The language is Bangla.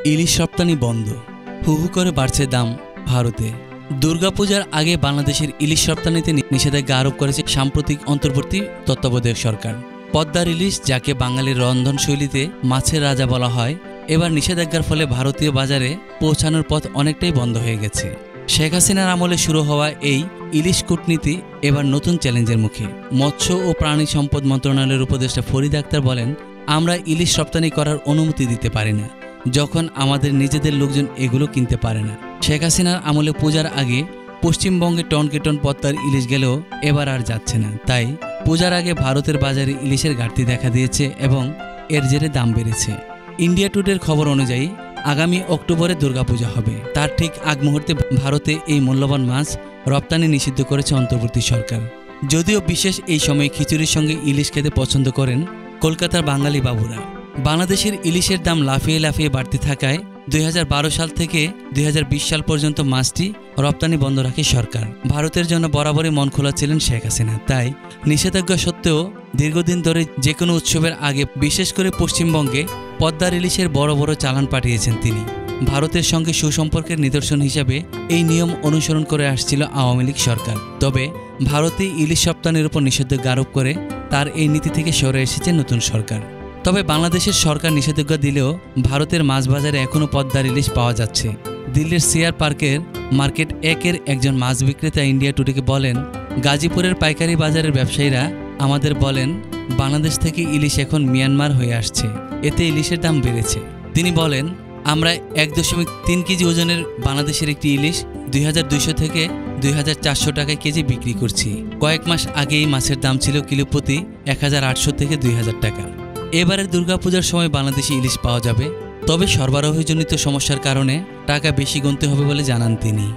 ইলিশ রপ্তানি বন্ধ, হু হু করে বাড়ছে দাম ভারতে। দুর্গাপূজার আগে বাংলাদেশের ইলিশ রপ্তানিতে নিষেধাজ্ঞা আরোপ করেছে সাম্প্রতিক অন্তর্বর্তী তত্ত্বাবধায়ক সরকার। পদ্মার ইলিশ, যাকে বাঙালির রন্ধনশৈলীতে মাছের রাজা বলা হয়, এবার নিষেধাজ্ঞার ফলে ভারতীয় বাজারে পৌঁছানোর পথ অনেকটাই বন্ধ হয়ে গেছে। শেখ হাসিনার আমলে শুরু হওয়া এই ইলিশ কূটনীতি এবার নতুন চ্যালেঞ্জের মুখে। মৎস্য ও প্রাণী সম্পদ মন্ত্রণালয়ের উপদেষ্টা ফরিদ আক্তার বলেন, আমরা ইলিশ রপ্তানি করার অনুমতি দিতে পারি না যখন আমাদের নিজেদের লোকজন এগুলো কিনতে পারে না। শেখ হাসিনার আমলে পূজার আগে পশ্চিমবঙ্গে টনকে টন পদ্মার ইলিশ গেলেও এবার আর যাচ্ছে না। তাই পূজার আগে ভারতের বাজারে ইলিশের ঘাটতি দেখা দিয়েছে এবং এর জেরে দাম বেড়েছে। ইন্ডিয়া টুডের খবর অনুযায়ী আগামী অক্টোবরে দুর্গাপূজা হবে। তার ঠিক আগ মুহূর্তে ভারতে এই মূল্যবান মাছ রপ্তানি নিষিদ্ধ করেছে অন্তর্বর্তী সরকার। যদিও বিশেষ এই সময়ে খিচুড়ির সঙ্গে ইলিশ খেতে পছন্দ করেন কলকাতার বাঙালি বাবুরা। বাংলাদেশের ইলিশের দাম লাফিয়ে লাফিয়ে বাড়তে থাকায় 2012 সাল থেকে 2020 সাল পর্যন্ত মাছটি রপ্তানি বন্ধ রাখে সরকার। ভারতের জন্য বরাবরই মন খোলা ছিলেন শেখ হাসিনা। তাই নিষেধাজ্ঞা সত্ত্বেও দীর্ঘদিন ধরে যে কোনো উৎসবের আগে বিশেষ করে পশ্চিমবঙ্গে পদ্মার ইলিশের বড় বড় চালান পাঠিয়েছেন তিনি। ভারতের সঙ্গে সুসম্পর্কের নিদর্শন হিসাবে এই নিয়ম অনুসরণ করে আসছিল আওয়ামী লীগ সরকার। তবে ভারতে ইলিশ রপ্তানির উপর নিষেধাজ্ঞা আরোপ করে তার এই নীতি থেকে সরে এসেছে নতুন সরকার। তবে বাংলাদেশের সরকার নিষেধাজ্ঞা দিলেও ভারতের মাছ বাজারে এখনও পদ্মার ইলিশ পাওয়া যাচ্ছে। দিল্লির সিআর পার্কের মার্কেট 1-এর একজন মাছ বিক্রেতা ইন্ডিয়া টুডেকে বলেন, গাজীপুরের পাইকারি বাজারের ব্যবসায়ীরা আমাদের বলেন বাংলাদেশ থেকে ইলিশ এখন মিয়ানমার হয়ে আসছে, এতে ইলিশের দাম বেড়েছে। তিনি বলেন, আমরা 1.3 কেজি ওজনের বাংলাদেশের একটি ইলিশ 2200 থেকে 2400 টাকায় কেজি বিক্রি করছি। কয়েক মাস আগে এই মাছের দাম ছিল কিলো প্রতি 1800 থেকে 2000 টাকা। এবারের দুর্গাপূজার সময় বাংলাদেশি ইলিশ পাওয়া যাবে, তবে সরবরাহজনিত সমস্যার কারণে টাকা বেশি গুনতে হবে বলে জানান তিনি।